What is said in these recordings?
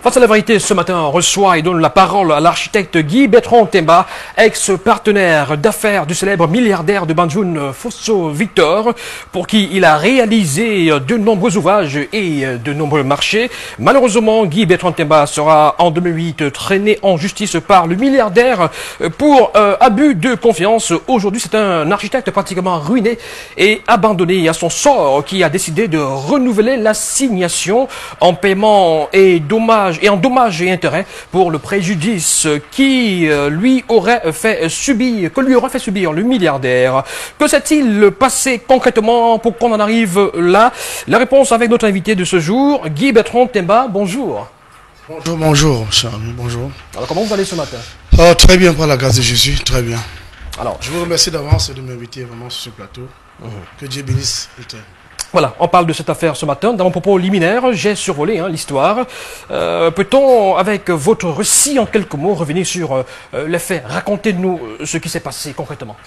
Face à la vérité, ce matin, on reçoit et donne la parole à l'architecte Guy Bertrand Temba, ex-partenaire d'affaires du célèbre milliardaire de Banjoun, Fosso Victor, pour qui il a réalisé de nombreux ouvrages et de nombreux marchés. Malheureusement, Guy Bertrand Temba sera en 2008 traîné en justice par le milliardaire pour abus de confiance. Aujourd'hui, c'est un architecte pratiquement ruiné et abandonné à son sort qui a décidé de renouveler l'assignation en paiement et en dommages et intérêts pour le préjudice qui lui aurait fait subir le milliardaire. Que s'est-il passé concrètement pour qu'on en arrive là? La réponse avec notre invité de ce jour, Guy Bertrand Temba. Bonjour. Bonjour, Charles, bonjour. Alors, comment vous allez ce matin? Très bien, par la grâce de Jésus, très bien. Alors, je vous remercie d'avance de m'inviter vraiment sur ce plateau. Que Dieu bénisse. Voilà, on parle de cette affaire ce matin. Dans mon propos liminaire, j'ai survolé l'histoire. Peut-on, avec votre récit en quelques mots, revenir sur les faits? Racontez-nous ce qui s'est passé concrètement.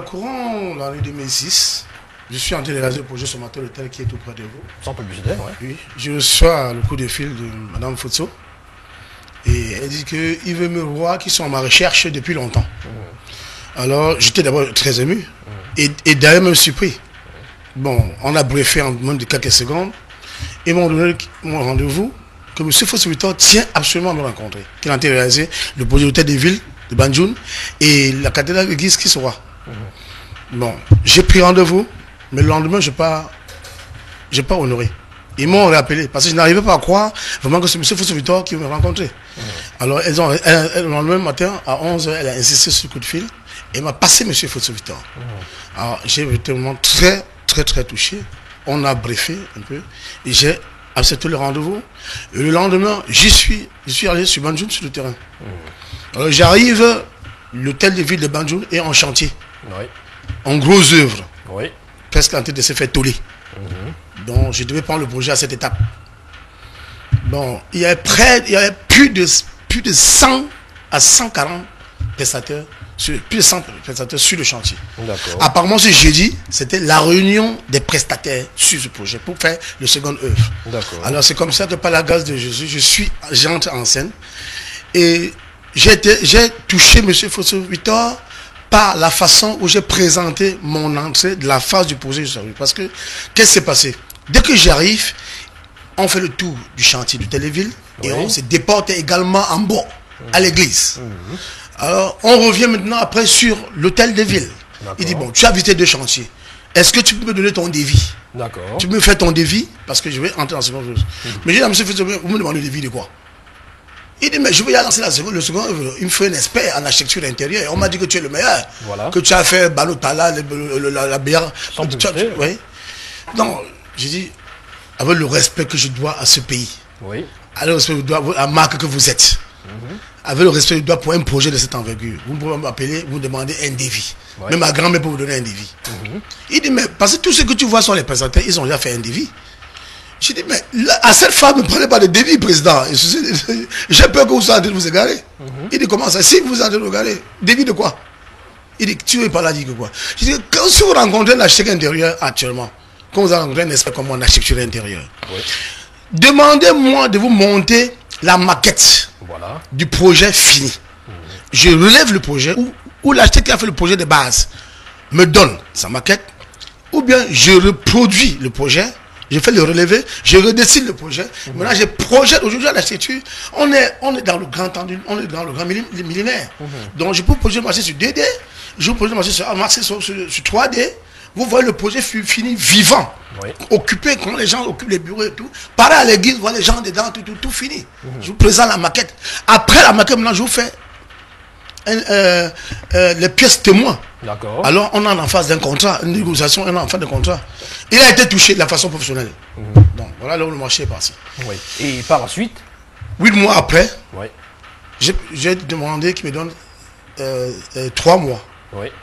Courant l'année 2006, je suis en train de réaliser le projet Somateur Hôtel qui est tout près de vous. Sans publicité, ouais. Oui, je reçois le coup de fil de Mme Fosso. Et elle dit qu'il veut me voir, qu'ils sont à ma recherche depuis longtemps. Alors, j'étais d'abord très ému. Et d'ailleurs, même surpris. Bon, on a briefé en moins de quelques secondes. Ils m'ont donné mon rendez-vous que M. Fosso Victor tient absolument à me rencontrer. Qu'il a réalisé le projet d'hôtel de ville de Banjoun et la cathédrale d'église qui sera. Bon, j'ai pris rendez-vous, mais le lendemain, je n'ai pas honoré. Ils m'ont rappelé parce que je n'arrivais pas à croire vraiment que c'est M. Fosso Victor qui me rencontrait. Alors, le lendemain matin, à 11h, elle a insisté sur le coup de fil et m'a passé M. Fosso Victor. Alors, j'ai été vraiment très touché. On a briefé un peu et j'ai accepté le rendez-vous. Et le lendemain, je suis allé sur Banjoun sur le terrain. Alors j'arrive, l'hôtel de ville de Banjoun est en chantier. En grosse œuvre. Presque en train de se faire toller. Donc je devais prendre le projet à cette étape. Bon, il y avait plus de 100 à 140 prestataires. Plus de 100 prestataires sur le chantier. Apparemment, ce jeudi, c'était la réunion des prestataires sur ce projet pour faire le second œuvre. Alors, c'est comme ça que par la grâce de Jésus, j'entre en scène. Et j'ai touché M. Fosso Victor par la façon où j'ai présenté mon entrée de la phase du projet. Parce que, qu'est-ce qui s'est passé? Dès que j'arrive, on fait le tour du chantier de Téléville et on se déporte également en bas, à l'église. Alors, on revient maintenant après sur l'hôtel de ville. Il dit, bon, tu as visité 2 chantiers. Est-ce que tu peux me donner ton devis? Tu peux me faire ton devis? Parce que je vais entrer dans ce second. Mais j'ai dit à M. Fosso, vous me demandez le devis de quoi? Il dit, mais je vais y lancer le second œuvre. Il me fait un expert en architecture intérieure. Et on m'a dit que tu es le meilleur. Que tu as fait Balotala, la bière. Oui. Donc, j'ai dit, avec le respect que je dois à ce pays. Avec le respect que je dois à la marque que vous êtes. Avec le respect que je dois pour un projet de cette envergure. Vous pouvez m'appeler, vous demander un devis. Même ma grand-mère peut vous donner un devis. Il dit, mais parce que tout ce que tu vois sont les présenteurs, ils ont déjà fait un devis. J'ai dit, mais à cette femme, ne prenez pas de devis, président. J'ai peur que vous soyez en train de vous égarer. Il dit, comment ça? Si vous êtes en train de vous égarer, devis de quoi? Il dit, tu n'es pas là, dit que quoi? Je dis, si vous rencontrez un architecte intérieur actuellement, quand vous rencontrez un expert comme moi en architecture intérieure, demandez-moi de vous monter la maquette du projet fini. Je relève le projet, ou l'architecte qui a fait le projet de base me donne sa maquette, ou bien je reproduis le projet. Je fais le relevé, je redessine le projet. Maintenant, je projette aujourd'hui à l'architecture. On est dans le grand tendu, on est dans le grand millénaire. Donc, je peux projeter marcher sur 2D, je peux projeter marcher sur 3D. Vous voyez le projet fini vivant, occupé, quand les gens occupent les bureaux et tout. Pareil à l'église, vous voyez les gens dedans, tout fini. Je vous présente la maquette. Après la maquette, maintenant, je vous fais les pièces témoins. Alors, on est en face d'un contrat, une négociation, on est en face d'un contrat. Il a été touché de la façon professionnelle. Donc, voilà là où le marché est parti. Et par la suite 8 mois après, j'ai demandé qu'il me donne 3 mois.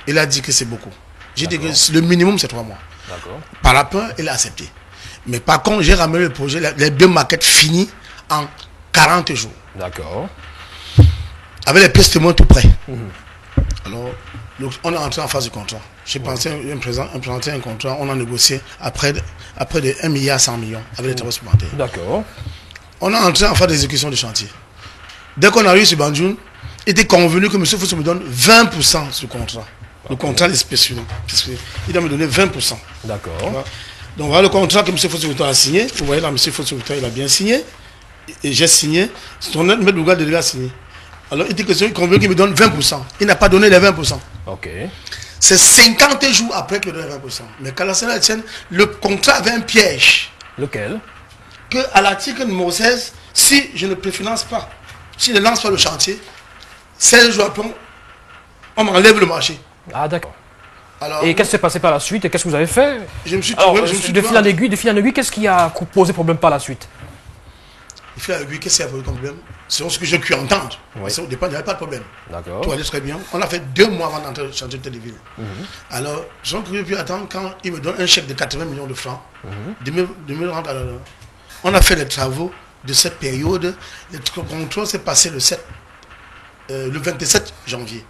Il a dit que c'est beaucoup. J'ai dit que le minimum, c'est 3 mois. Par la peur, il a accepté. Mais par contre, j'ai ramené le projet, les 2 maquettes finies en 40 jours. Avec les pièces témoins tout près. Alors, on est entré en phase de contrat. J'ai pensé présenter un contrat, on a négocié après de 1 milliard 100 millions avec les travaux supplémentaires. On est en train de faire des exécutions de chantier. Dès qu'on arrive sur Banjoun, il était convenu que M. Fosso me donne 20% sur le contrat. Le contrat est spécial. Il doit me donner 20%. D'accord. Voilà. Donc voilà le contrat que M. Fosso a signé. Vous voyez là, M. Fosso il a bien signé. Et j'ai signé. Son maître Bouga de a signé. Alors il était question, il convenu qu'il me donne 20%. Il n'a pas donné les 20%. Ok. C'est 50 jours après qu'il donne 20%. Mais Kalassana Etienne, le contrat avait un piège. Lequel? Que à l'article numéro 16, si je ne préfinance pas, si je ne lance pas le chantier, 16 jours après, on m'enlève le marché. Ah, d'accord. Alors, Et qu'est-ce qui s'est passé par la suite et qu'est-ce que vous avez fait? je me suis Alors, trouvé, de fil en aiguille, qu'est-ce qui a posé problème par la suite? Il fait avec lui, qu'est-ce qu'il y a comme problème? C'est ce que j'ai pu entendre. Oui. Parce qu'au départ, il n'y avait pas de problème. D'accord. Tout allait très bien. On a fait 2 mois avant d'entrer au chantier de Téléville. Alors, j'ai pu attendre quand il me donne un chèque de 80 millions de francs, de me rendre à l'heure. On a fait les travaux de cette période. Le contrôle s'est passé le 27 janvier.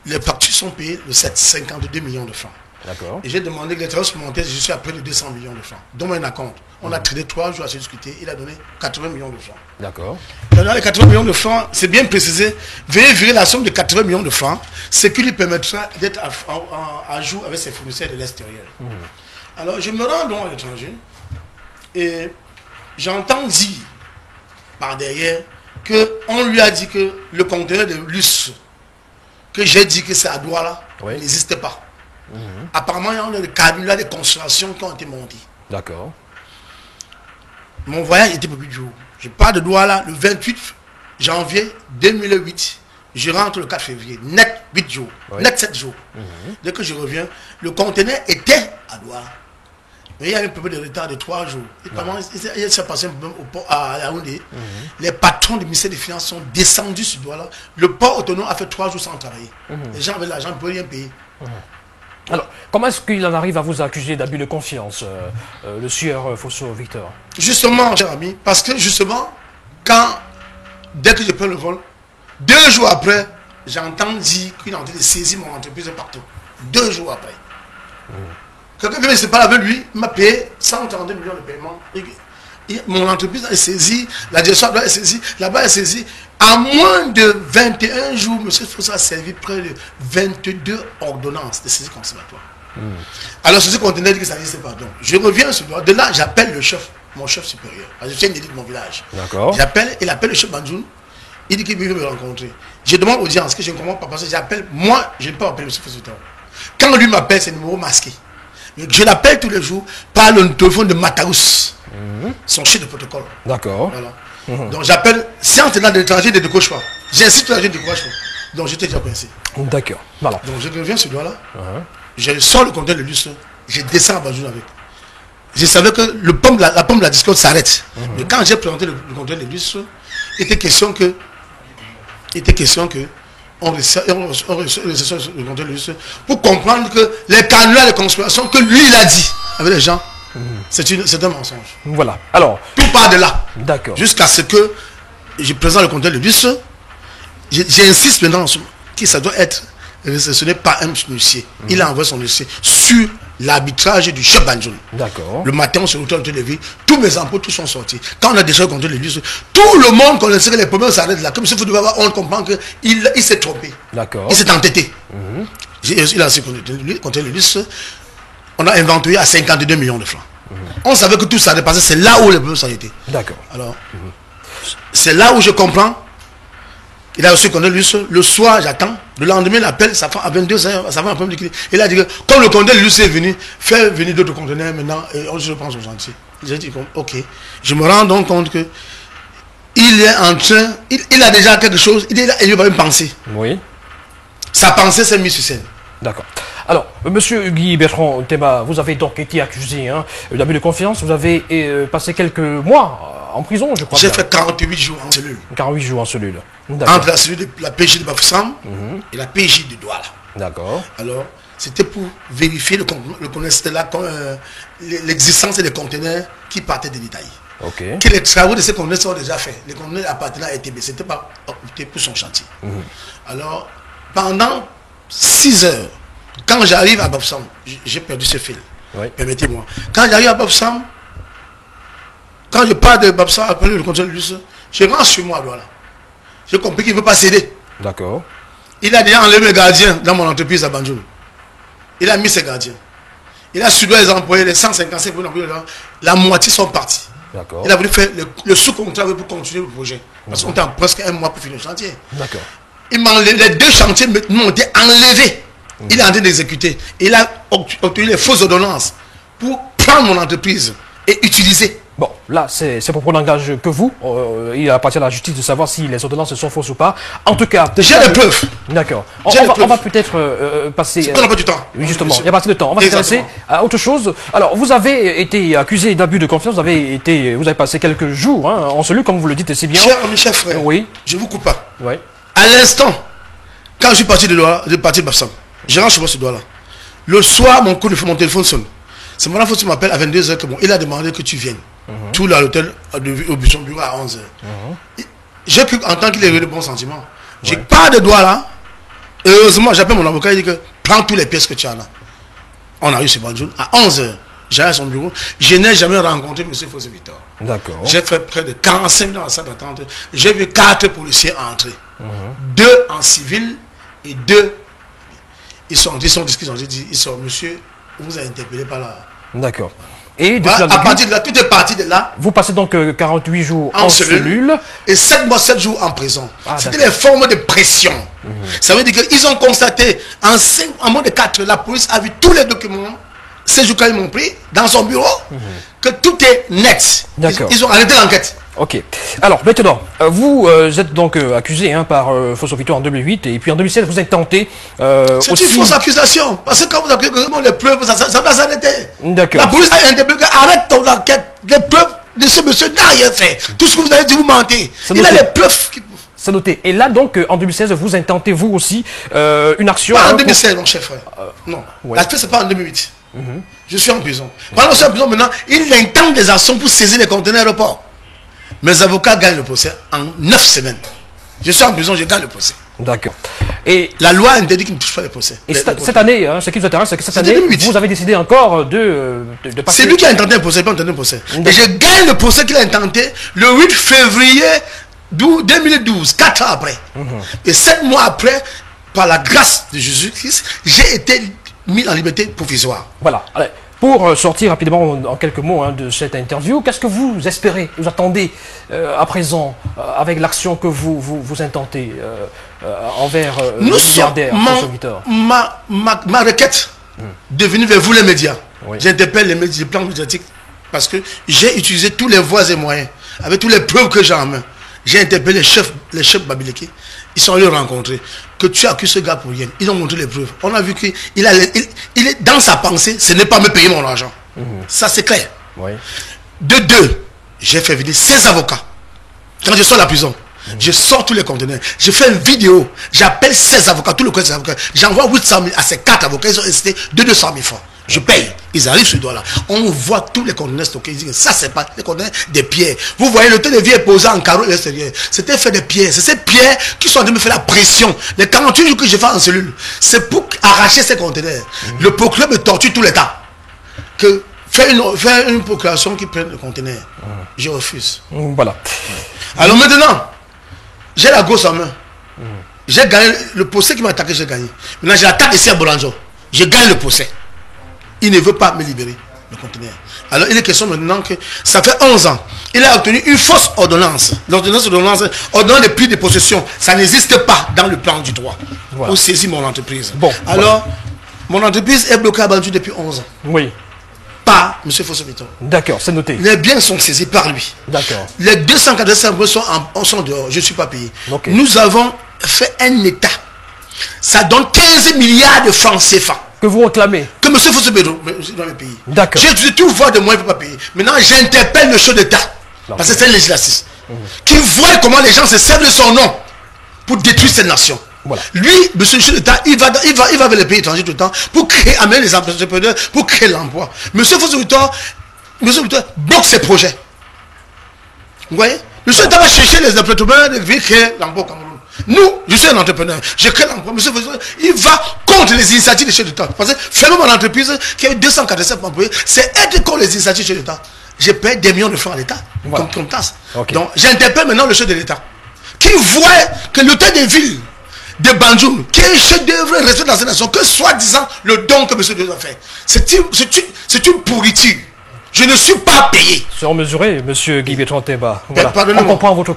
Les factures sont payées le 7, 52 millions de francs. D'accord. Et j'ai demandé que les travaux supplémentaires, je suis à près de 200 millions de francs. Dans mon compte, on a traité 3 jours à se discuter, il a donné 80 millions de francs. D'accord. Dans les 80 millions de francs, c'est bien précisé, veuillez virer la somme de 80 millions de francs, ce qui lui permettra d'être à jour avec ses fournisseurs de l'extérieur. Alors je me rends donc à l'étranger et j'entends dire par derrière qu'on lui a dit que le conteneur de lustre, que j'ai dit que c'est à Douala, Oui. n'existe pas. Apparemment, il y a des cabinets de construction qui ont été montés. D'accord. Mon voyage était pour 8 jours. Je pars de Douala le 28 janvier 2008. Je rentre le 4 février. Net 8 jours. Oui. Net 7 jours. Dès que je reviens, le conteneur était à Douala. Mais il y a un peu de retard de 3 jours. Et comment il s'est passé un problème au port à Yaoundé. Les patrons du ministère des Finances sont descendus sur Douala. Le port autonome a fait 3 jours sans travailler. Les gens avaient l'argent, ils ne pouvaient rien payer. Alors, comment est-ce qu'il en arrive à vous accuser d'abus de confiance, le sieur Fosso Victor? Justement, cher ami, parce que justement, dès que je prends le vol, 2 jours après, j'entends dire qu'il est en train de saisir mon entreprise partout. 2 jours après. Quelqu'un qui ne s'est pas avec lui, il m'a payé 132 millions de paiements. Mon entreprise est saisie, la direction est saisie, là-bas est saisie. À moins de 21 jours, M. Fosso a servi près de 22 ordonnances de saisie conservatoire. Alors, ceci contenait que ça n'existait pas. Donc, je reviens sur le de là, j'appelle le chef, mon chef supérieur. Je suis une élite de mon village. D'accord. Il appelle le chef Banjoun. Il dit qu'il veut me rencontrer. Je demande audience, que je ne comprends pas parce que j'appelle, moi, je ne peux pas appeler M. Fosso. Quand lui m'appelle, c'est un numéro masqué. Je l'appelle tous les jours par le téléphone de Mataous, son chef de protocole. D'accord. Voilà. Donc j'appelle, si on est dans l'étranger, ne décroche pas. J'insiste à ne décroche pas. Donc j'étais déjà coincé. D'accord. Voilà. Donc je reviens sur là. Je sors le conteneur de lustre, je descends à Banjoun avec. Je savais que la pomme de la discorde s'arrête. Mais quand j'ai présenté le conteneur de lustre, il était question que on reçoit le conteneur de lustre pour comprendre que les canulars de conspiration que lui il a dit avec les gens, c'est un mensonge. Voilà. Alors, Tout part de là. d'accord. Jusqu'à ce que je présente le conteneur de lustre. J'insiste maintenant que ça doit être réceptionné par un huissier. Il a envoyé son dossier sur l'arbitrage du chef Banjoun. D'accord. Le matin, on se retrouve en train de vivre. Tous mes emplois, tous sont sortis. Quand on a déjà compté les listes, tout le monde connaissait que les problèmes s'arrêtent là. Comme si vous devez avoir, on comprend qu'il s'est trompé. D'accord. Il s'est entêté. Il a aussi compté les listes. On a inventé à 52 millions de francs. On savait que tout ça allait passer. C'est là où les problèmes s'arrêtaient. D'accord. Alors, c'est là où je comprends. Il a reçu le conteneur de lustre. Le soir, j'attends. Le lendemain, il appelle. Ça fait à 22h. Ça va un peu me dire. Il a dit que, comme le conteneur de lustre est venu, fait venir d'autres conteneurs maintenant. Et je prends son chantier. J'ai dit, ok. Je me rends donc compte que il est en train. Il a déjà quelque chose. Il va même penser. Oui. Sa pensée s'est mise sur scène. D'accord. Alors, monsieur Guy Bertrand Théma, vous avez donc été accusé d'abus de confiance. Vous avez passé quelques mois en prison, je crois. J'ai fait 48 jours en cellule. 48 jours en cellule. Entre la cellule de la PJ de Bafoussam et la PJ de Douala. D'accord. Alors, c'était pour vérifier l'existence des conteneurs qui partaient de l'Italie. Ok. Que les travaux de ces conteneurs sont déjà faits. Les conteneurs appartenant à ETB, c'était pas opté pour son chantier. Alors, pendant 6 heures, quand j'arrive à Bafoussam, j'ai perdu ce fil. Oui. Permettez-moi. Quand j'arrive à Bafoussam, Quand je parle de Babsa, après le contrôle de bus, je rentre sur moi à Douala. J'ai compris qu'il ne veut pas céder. D'accord. Il a déjà enlevé les gardiens dans mon entreprise à Banjul. Il a mis ses gardiens. Il a suivi les employés, les 155 la moitié sont partis. D'accord. Il a voulu faire le sous-contrat pour continuer le projet. Parce qu'on était en presque un mois pour finir le chantier. D'accord. Les 2 chantiers m'ont été enlevés. Il est en train d'exécuter. Il a obtenu les fausses ordonnances pour prendre mon entreprise et utiliser. Bon, là, c'est pour prendre langage que vous. Il appartient à la justice de savoir si les ordonnances sont fausses ou pas. En tout cas... J'ai les preuves. D'accord. On va peut-être passer... On n'a pas du temps. Oui, justement, il n'y a pas assez de temps. On va s'intéresser à autre chose. Alors, vous avez été accusé d'abus de confiance. Vous avez passé quelques jours en cellule, comme vous le dites si bien. Cher frère, oui. Je ne vous coupe pas. Oui. À l'instant, quand je suis parti de Douala, je suis parti de Babsam, je rentre chez moi sur Douala. Le soir, mon téléphone sonne. C'est mon enfant qui m'appelle à 22h que il a demandé que tu viennes. Tout là à l'hôtel, au bureau à 11h. J'ai cru en tant qu'il avait de bons sentiments. Je pars de Douala. Heureusement, j'appelle mon avocat, il dit que prends toutes les pièces que tu as là. On arrive sur Banjul à 11h. J'arrive à son bureau. Je n'ai jamais rencontré M. Fosse Victor. D'accord. J'ai fait près de 45 minutes dans la salle d'attente. J'ai vu 4 policiers entrer. 2 en civil et 2. Ils sont discrets. Ils sont, monsieur, vous a interpellé par là. D'accord. Et voilà, à partir de là, tout est parti de là. Vous passez donc 48 jours en cellule. Et 7 mois, 7 jours en prison. C'était les formes de pression. Ça veut dire qu'ils ont constaté en moins de 4, la police a vu tous les documents. Ces jours qu'ils m'ont pris dans son bureau, que tout est net. Ils ont arrêté l'enquête. Ok. Alors maintenant, vous êtes donc accusé par Fosso Victor en 2008 et puis en 2016 vous êtes tenté. C'est une fausse accusation parce que quand vous accusez les preuves, ça va s'arrêter. D'accord. La police a interpellé, arrête ton enquête. Les preuves de ce monsieur n'a rien fait. Tout ce que vous avez dit, vous mentez. Il a les preuves. C'est noté. Et là donc en 2016 vous intentez vous aussi une action. Pas en 2016 mon chef frère. Non. La fait c'est pas en 2008. Je suis en prison. Pendant que je suis en prison maintenant, il intente des actions pour saisir les conteneurs aéroports. Mes avocats gagnent le procès en 9 semaines. Je suis en prison, je gagne le procès. D'accord. Et la loi interdit qu'il ne touche pas les procès. Et cette année, ce qui vous intéresse, c'est que cette année, 2008. Vous avez décidé encore de passer... C'est lui qui a intenté un procès, pas intenté un procès. Et je gagne le procès qu'il a intenté le 8 février 2012, 4 ans après. Et 7 mois après, par la grâce de Jésus-Christ, j'ai été mis en liberté provisoire. Voilà. Allez. Pour sortir rapidement en quelques mots de cette interview, qu'est-ce que vous espérez, vous attendez à présent avec l'action que vous intentez envers le milliardaire Fosso Victor? Ma requête de venir vers vous les médias. J'interpelle les médias, les plans médiatiques, parce que j'ai utilisé tous les voies et moyens, avec toutes les preuves que j'ai en main. J'ai interpellé les chefs Babiliki. Ils sont allés rencontrer. Que tu accuses ce gars pour rien. Ils ont montré les preuves. On a vu qu'il est dans sa pensée, ce n'est pas me payer mon argent. Ça c'est clair. De deux, j'ai fait venir 16 avocats. Quand je sors de la prison, je sors tous les conteneurs. Je fais une vidéo. J'appelle 16 avocats, tout le corps des avocats. J'envoie 800 000 à ces 4 avocats. Ils ont resté de 200 000 francs. Je paye. Ils arrivent sur le doigt là. On voit tous les conteneurs stockés. Ils disent que ça, c'est pas les conteneurs des pierres. Vous voyez, le télévision est posé en carreau à l'extérieur. C'était fait de pierres. C'est ces pierres qui sont en train de me faire la pression. Les 48 jours que je fais en cellule, c'est pour arracher ces conteneurs. Le procureur me torture tous les temps. Que faire une procuration qui prenne le conteneur. Je refuse. Voilà. Alors maintenant, j'ai la grosse en main. J'ai gagné le procès qui m'a attaqué, j'ai gagné. Maintenant, j'ai l'attaque ici à Bolanjo. Je gagne le procès. Il ne veut pas me libérer, le conteneur. Alors, il est question maintenant que ça fait 11 ans. Il a obtenu une fausse ordonnance. L'ordonnance ordonnance de prix de possession. Ça n'existe pas dans le plan du droit. Pour saisir mon entreprise. Bon, alors, mon entreprise est bloquée à Banjul depuis 11 ans. Oui. Par M. Fosso Victor. D'accord, c'est noté. Les biens sont saisis par lui. D'accord. Les 245 euros sont dehors. Je ne suis pas payé. Okay. Nous avons fait un état. Ça donne 15 milliards de francs CFA. Que vous réclamez. Que M. Fosso Victor dans le pays. D'accord. J'ai utilisé tout voie de moi, il ne peut pas payer. Maintenant, j'interpelle le chef d'État. Parce que c'est un législatif. Qui voit comment les gens se servent de son nom pour détruire cette nation. Voilà. Lui, M. le chef d'État, il va vers les pays étrangers tout le temps pour amener les entrepreneurs, pour créer l'emploi. M. Fosso Victor bloque ses projets. Vous voyez? Le chef d'État va chercher les entrepreneurs et créer l'emploi au Cameroun. Nous, je suis un entrepreneur, je crée l'emploi. M. Fosso Victor, il va contre les initiatives du chef d'État. Parce que fermer mon entreprise qui a eu 247 employés, c'est être contre les initiatives du chef d'État. j'ai payé des millions de francs à l'État Voilà. comme taxe. Ok. Donc j'interpelle maintenant le chef de l'État qui voit que l'hôtel de ville de Banjul, qui est un chef d'œuvre respect dans cette nation, que soi-disant le don que M. Deus a fait, c'est une pourriture. Je ne suis pas payé. Surmesuré, monsieur Guy Bertrand Temba. Voilà. On Pardonnez-moi. comprend votre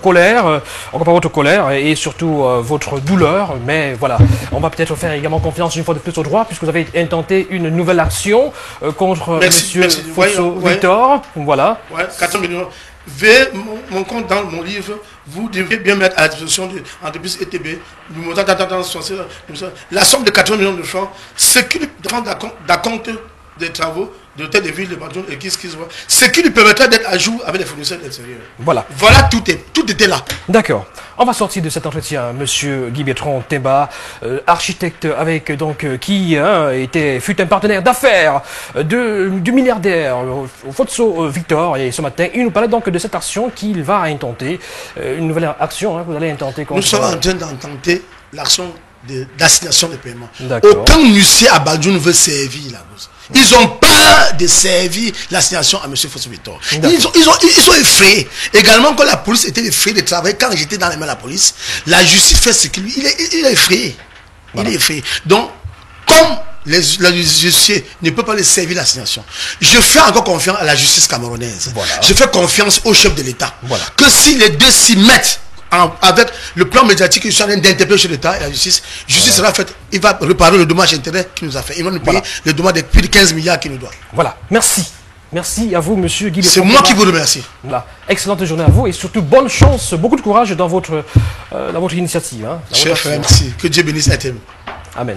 colère, et surtout votre douleur, mais voilà, on va peut-être faire également confiance une fois de plus au droit, puisque vous avez intenté une nouvelle action contre monsieur Fosso Victor. Voilà. Ouais, 400 millions. Veuillez mon compte dans mon livre, vous devez bien mettre à la disposition de l'entreprise ETB, le montant la somme de 80 millions de francs, ce qui lui rend d'acompte des travaux de l'hôtel de ville de Banjul et ce qui lui permettra d'être à jour avec les fournisseurs extérieurs. Voilà. Voilà, tout était là. D'accord. On va sortir de cet entretien, monsieur Guy Bertrand Temba, architecte avec qui fut un partenaire d'affaires du milliardaire Fosso Victor, et ce matin il nous parlait donc de cette action qu'il va intenter, une nouvelle action que vous allez intenter contre... Nous sommes en train d'intenter l'action d'assignation de paiement. D'accord. Aucun huissier à Banjul ne veut servir la bourse. Ils ont peur de servir l'assignation à M. Fosso Victor. Ils sont effrayés. Également, quand la police était effrayée de travailler, quand j'étais dans les mains de la police, la justice fait ce qu'il lui... Il est effrayé. Voilà. Il est effrayé. Donc, comme les justice ne peut pas les servir l'assignation, je fais encore confiance à la justice camerounaise. Voilà. Je fais confiance au chef de l'État. Voilà. Que si les deux s'y mettent avec le plan médiatique que je suis en train d'interpeller chez l'État et la justice sera faite. Il va réparer le dommage intérêt qu'il nous a fait. Il va nous payer le dommage de plus de 15 milliards qu'il nous doit. Voilà. Merci. Merci à vous, monsieur Guy Bertrand. C'est moi qui vous remercie. Voilà. Excellente journée à vous et surtout bonne chance, beaucoup de courage dans votre initiative. Cher frère, merci. Que Dieu bénisse la thème. Amen.